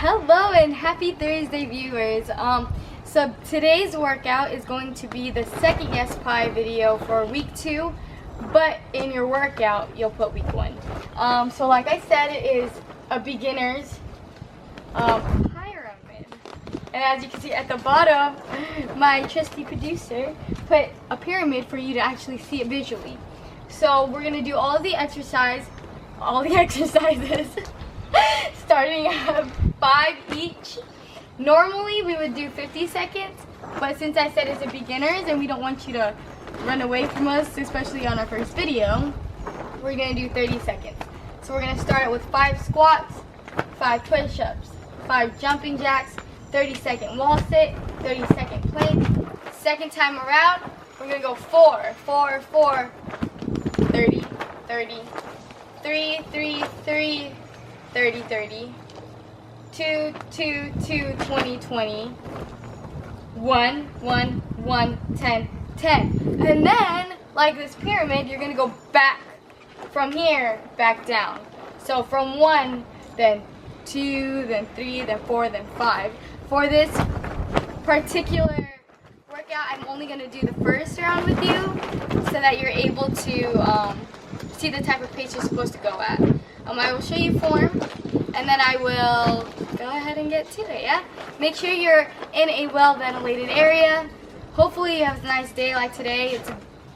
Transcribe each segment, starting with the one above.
Hello and happy Thursday, viewers. So today's workout is going to be the second Yes Pie video for week 2, but in your workout you'll put week 1. So like I said, it is a beginner's pie-ramid. And as you can see at the bottom, my trusty producer put a pyramid for you to actually see it visually. So we're gonna do all the exercises, starting at 5 each. Normally we would do 50 seconds, but since I said it's a beginners and we don't want you to run away from us, especially on our first video, we're gonna do 30 seconds. So we're gonna start it with 5 squats, 5 push-ups, 5 jumping jacks, 30-second wall sit, 30-second plank. Second time around, we're gonna go 4, 4, 4, 30, 30, 3, 3, 3, 30, 30, 2, 2, 2, 20, 20, 1, 1, 1, 10, 10. And then, like this pyramid, you're going to go back from here, back down. So from 1, then 2, then 3, then 4, then 5. For this particular workout, I'm only going to do the first round with you so that you're able to see the type of pace you're supposed to go at. I will show you form, and then I will go ahead and get to it, yeah? Make sure you're in a well-ventilated area. Hopefully you have a nice day like today. It's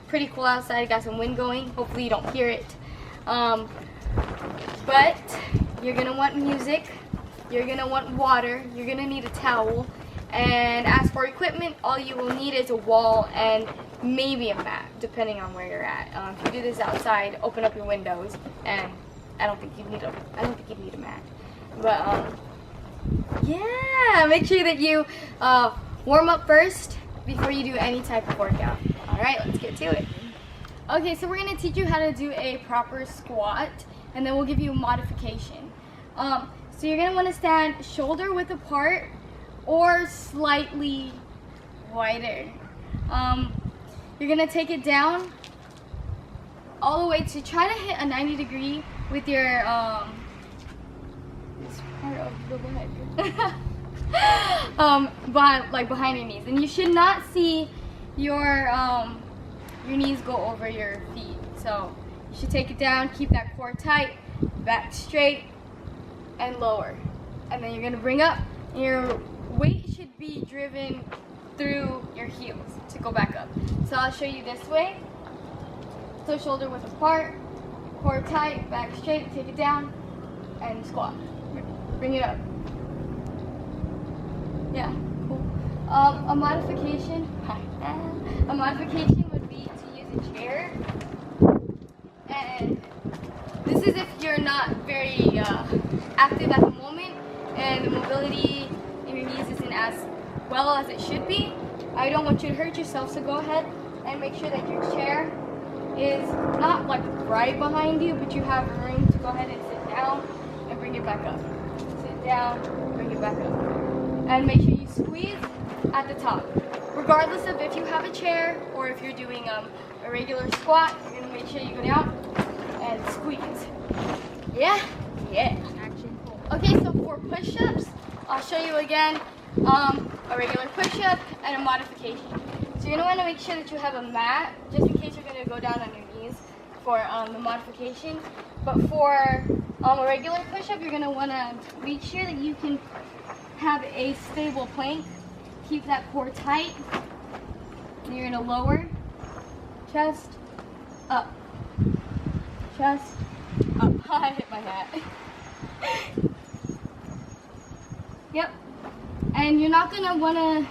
pretty cool outside, got some wind going. Hopefully you don't hear it. But you're going to want music, you're going to want water, you're going to need a towel, and as for equipment, all you will need is a wall and maybe a mat, depending on where you're at. If you do this outside, open up your windows, and I don't think you need a mat. But yeah, make sure that you warm up first before you do any type of workout. All right, let's get to it. Okay, so we're gonna teach you how to do a proper squat, and then we'll give you a modification. So you're gonna want to stand shoulder width apart or slightly wider. You're gonna take it down all the way to try to hit a 90 degree with your this part of the leg, like behind your knees, and you should not see your knees go over your feet. So you should take it down, keep that core tight, back straight, and lower. And then you're gonna bring up, and your weight should be driven through your heels to go back up. So I'll show you this way. So shoulder width apart, core tight, back straight, take it down, and squat. Bring it up. Yeah, cool. A modification would be to use a chair. And this is if you're not very active at the moment and the mobility in your knees isn't as well as it should be. I don't want you to hurt yourself, so go ahead and make sure that your chair is not like right behind you, but you have room to go ahead and sit down and bring it back up. Sit down, bring it back up. And make sure you squeeze at the top. Regardless of if you have a chair or if you're doing a regular squat, you're gonna make sure you go down and squeeze. Yeah? Yeah. Action. Okay, so for push-ups, I'll show you again a regular push-up and a modification. So you're going to want to make sure that you have a mat, just in case you're going to go down on your knees for the modification. But for a regular push-up, you're going to want to make sure that you can have a stable plank. Keep that core tight. And you're going to lower, chest, up, chest, up. I hit my hat. Yep. And you're not going to want to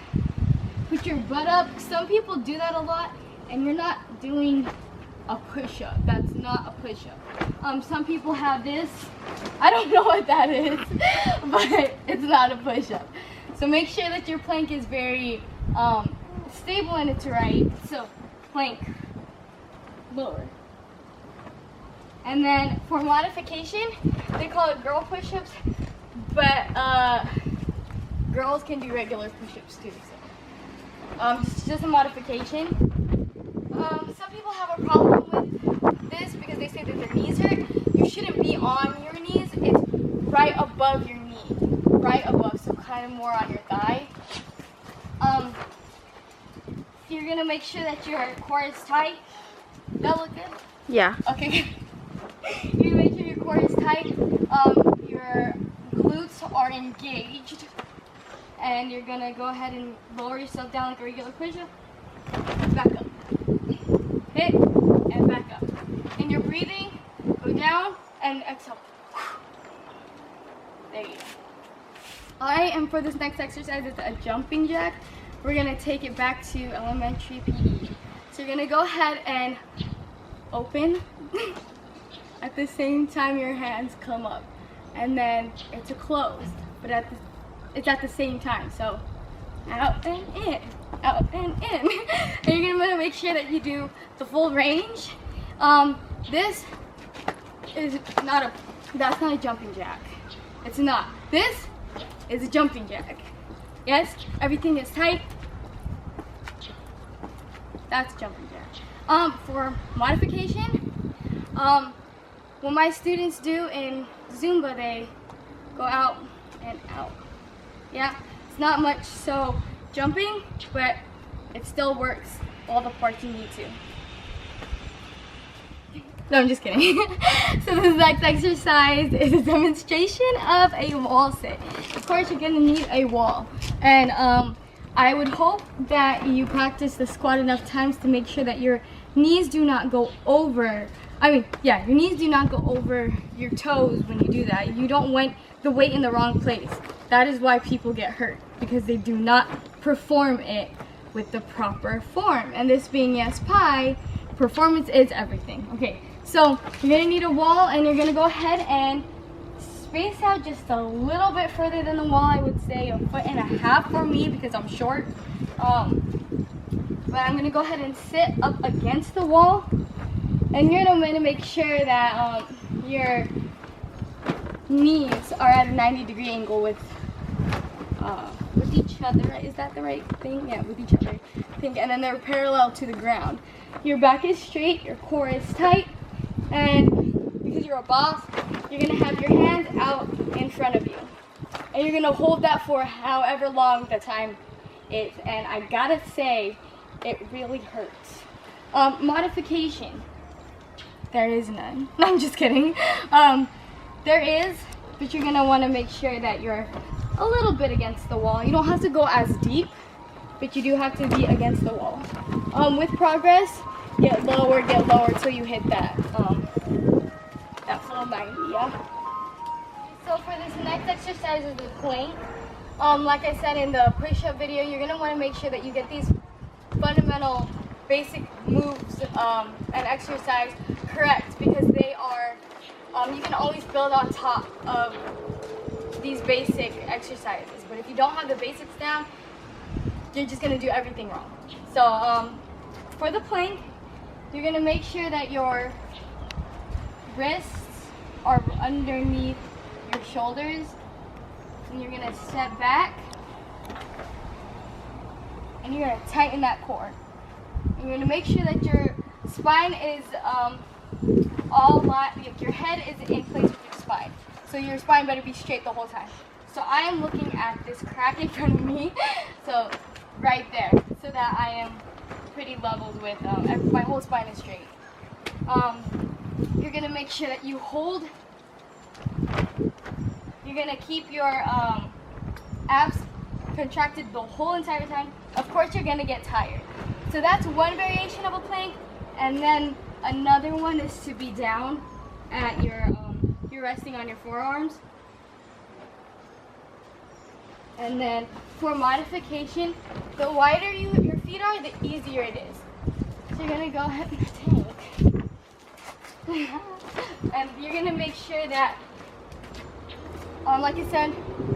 put your butt up. Some people do that a lot, and you're not doing a push-up. That's not a push-up. Some people have this. I don't know what that is, but it's not a push-up. So make sure that your plank is very stable and it's right. So plank, lower. And then for modification, they call it girl push-ups, but girls can do regular push-ups too. So it's just a modification. Some people have a problem with this because they say that their knees hurt. You shouldn't be on your knees. It's right above your knee. right above, so kind of more on your thigh. You're gonna make sure that your core is tight. That look good? Yeah. Okay, good. You're gonna make sure your core is tight. Your glutes are engaged. And you're gonna go ahead and lower yourself down like a regular push-up. Back up. Hit and back up. And you're breathing, go down and exhale. There you go. Alright, and for this next exercise, it's a jumping jack. We're gonna take it back to elementary PE. So you're gonna go ahead and open. At the same time your hands come up. And then it's a closed, but it's at the same time. So out and in, out and in. And you're gonna want to make sure that you do the full range. This is that's not a jumping jack. It's not. This is a jumping jack. Yes, everything is tight. That's jumping jack. For modification, what my students do in Zumba, they go out and out. Yeah, it's not much so jumping, but it still works all the parts you need to. No, I'm just kidding. So this next exercise is a demonstration of a wall sit. Of course, you're gonna need a wall. And I would hope that you practice the squat enough times to make sure that your knees do not go over. Your knees do not go over your toes when you do that. You don't want the weight in the wrong place. That is why people get hurt, because they do not perform it with the proper form. And this being yes pie, performance is everything. Okay, so you're gonna need a wall, and you're gonna go ahead and space out just a little bit further than the wall. I would say 1.5 feet for me because I'm short. But I'm gonna go ahead and sit up against the wall, and you're gonna make sure that your knees are at a 90-degree angle with each other. Is that the right thing? Yeah, with each other. And then they're parallel to the ground. Your back is straight, your core is tight, and because you're a boss, you're gonna have your hands out in front of you. And you're gonna hold that for however long the time is. And I gotta say, it really hurts. Modification. There is none. No, I'm just kidding. There is, but you're gonna wanna make sure that you're a little bit against the wall. You don't have to go as deep, but you do have to be against the wall. With progress, get lower till you hit that full 90, yeah? So for this next exercise is the plank. Like I said in the push-up video, you're gonna wanna make sure that you get these fundamental basic moves and exercise correct, because they are, you can always build on top of these basic exercises. But if you don't have the basics down, you're just gonna do everything wrong. So for the plank, you're gonna make sure that your wrists are underneath your shoulders, and you're gonna step back, and you're gonna tighten that core. And you're gonna make sure that your spine is your head is in place with your spine. So your spine better be straight the whole time. So I am looking at this crack in front of me, so right there, so that I am pretty leveled with, my whole spine is straight. You're gonna make sure that you hold, you're gonna keep your abs contracted the whole entire time. Of course, you're gonna get tired. So that's one variation of a plank, and then another one is to be down at you're resting on your forearms. And then for modification, the wider your feet are, the easier it is. So you're gonna go ahead and take. And you're gonna make sure that, like I said,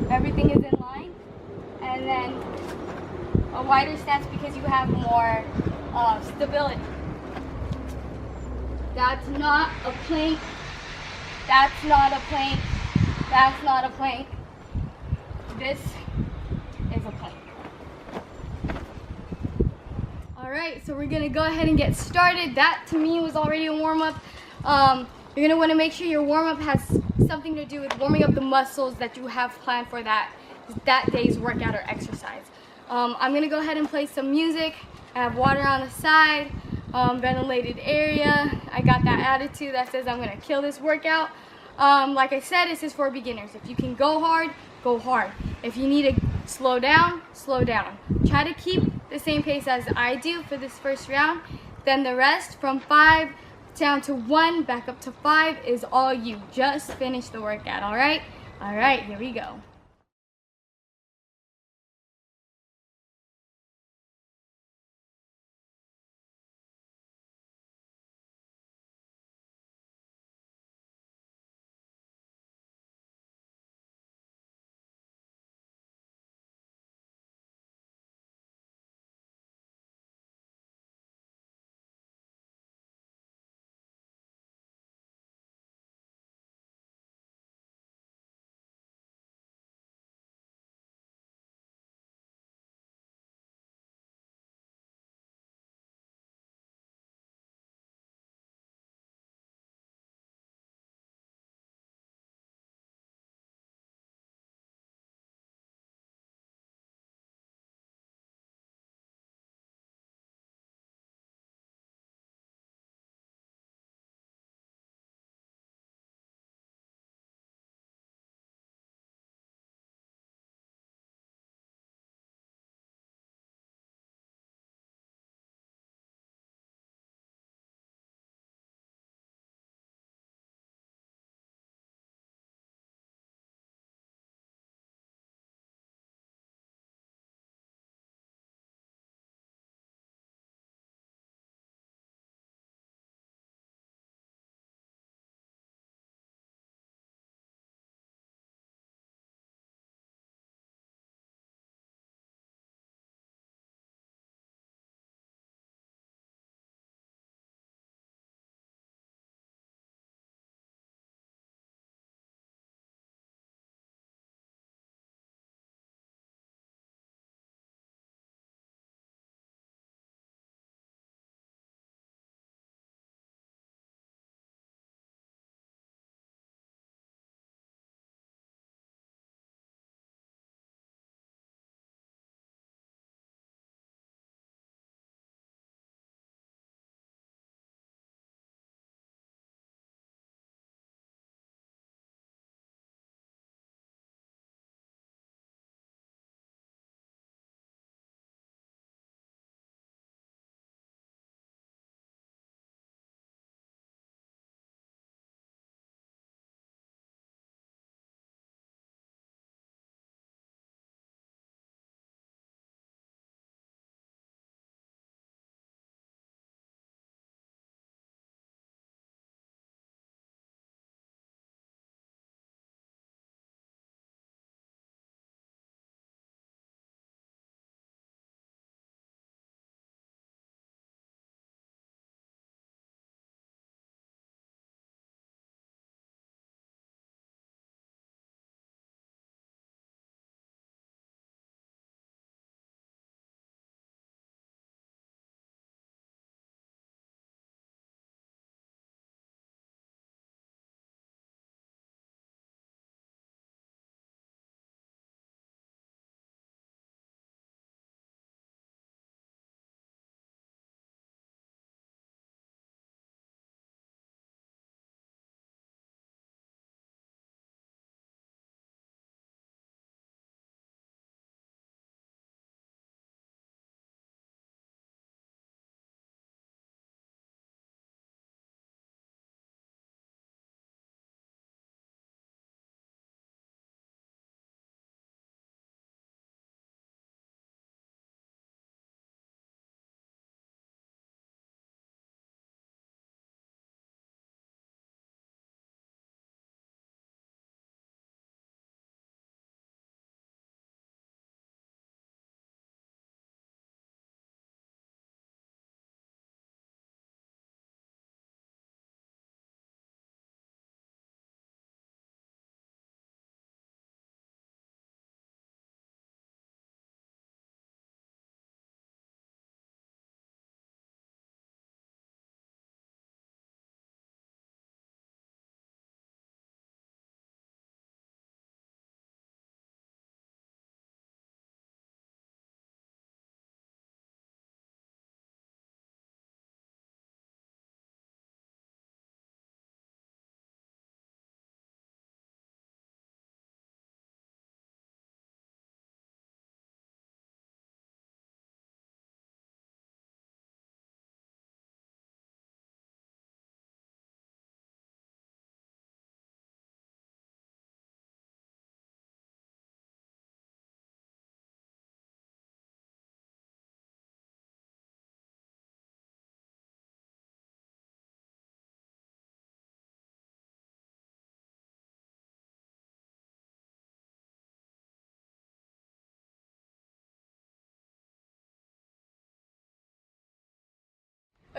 everything is in line. And then a wider stance because you have more stability. That's not a plank. That's not a plank. That's not a plank. This is a plank. Alright, so we're gonna go ahead and get started. That to me was already a warm-up. You're gonna wanna make sure your warm-up has something to do with warming up the muscles that you have planned for that that day's workout or exercise. I'm gonna go ahead and play some music. I have water on the side, ventilated area. I got that attitude that says I'm gonna kill this workout. Like I said, this is for beginners. If you can go hard, go hard. If you need to slow down, slow down. Try to keep the same pace as I do for this first round. Then the rest from 5 down to 1, back up to 5 is all you. Just finish the workout, all right? All right, here we go.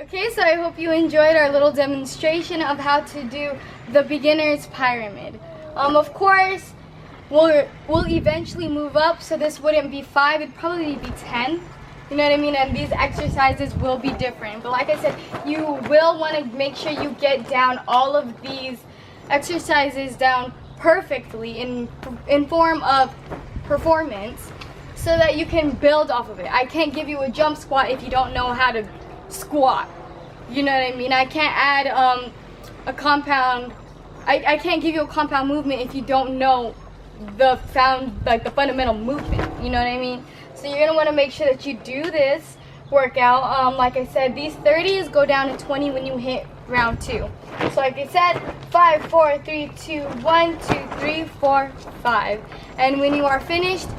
Okay, so I hope you enjoyed our little demonstration of how to do the beginner's pyramid. Of course, we'll eventually move up, so this wouldn't be 5, it'd probably be 10. You know what I mean? And these exercises will be different. But like I said, you will want to make sure you get down all of these exercises down perfectly in form of performance, so that you can build off of it. I can't give you a jump squat if you don't know how to squat. You know what I mean? I can't add a compound. I can't give you a compound movement if you don't know the fundamental movement. You know what I mean? So you're gonna want to make sure that you do this workout. Like I said, these 30s go down to 20 when you hit round 2. So like I said, 5, 4, 3, 2, 1, 2, 3, 4, 5. And when you are finished,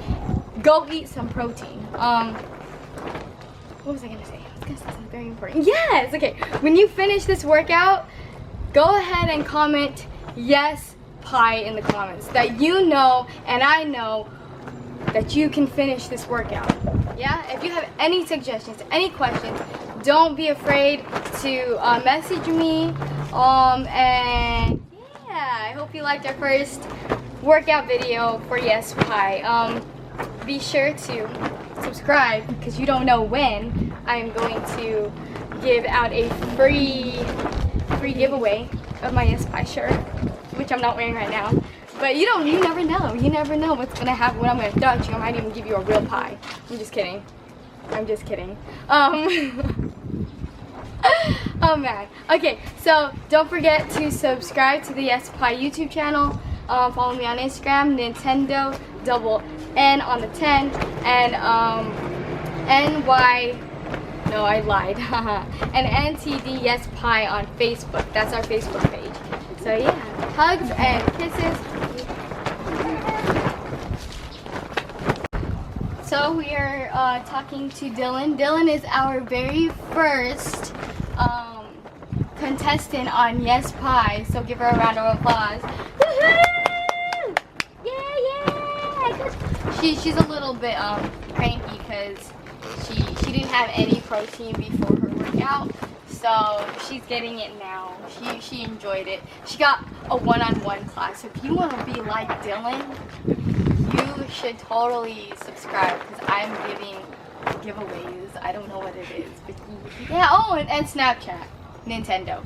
go eat some protein. What was I gonna say? I was gonna say something very important. Yes, okay. When you finish this workout, go ahead and comment yes pie in the comments, that you know and I know that you can finish this workout. Yeah, if you have any suggestions, any questions, don't be afraid to message me. And yeah, I hope you liked our first workout video for Yes Pie. Be sure to subscribe, because you don't know when I'm going to give out a free giveaway of my Yes Pie shirt, which I'm not wearing right now. But you never know. You never know what's gonna happen when I'm gonna throw at you. I might even give you a real pie. I'm just kidding. I'm just kidding. Oh man. Okay, so don't forget to subscribe to the Yes Pie YouTube channel. Follow me on Instagram, Nintendo N on the 10, and NY. No, I lied. And NTD Yes Pie on Facebook. That's our Facebook page. So yeah, hugs and kisses. So we are talking to Dylan. Dylan is our very first contestant on Yes Pie. So give her a round of applause. Woohoo! Yeah! She's a little bit cranky because she didn't have any protein before her workout. So she's getting it now. She enjoyed it. She got a one-on-one class. So if you want to be like Dylan, you should totally subscribe, because I'm giving giveaways. I don't know what it is, but yeah. Oh, and Snapchat, Nintendo.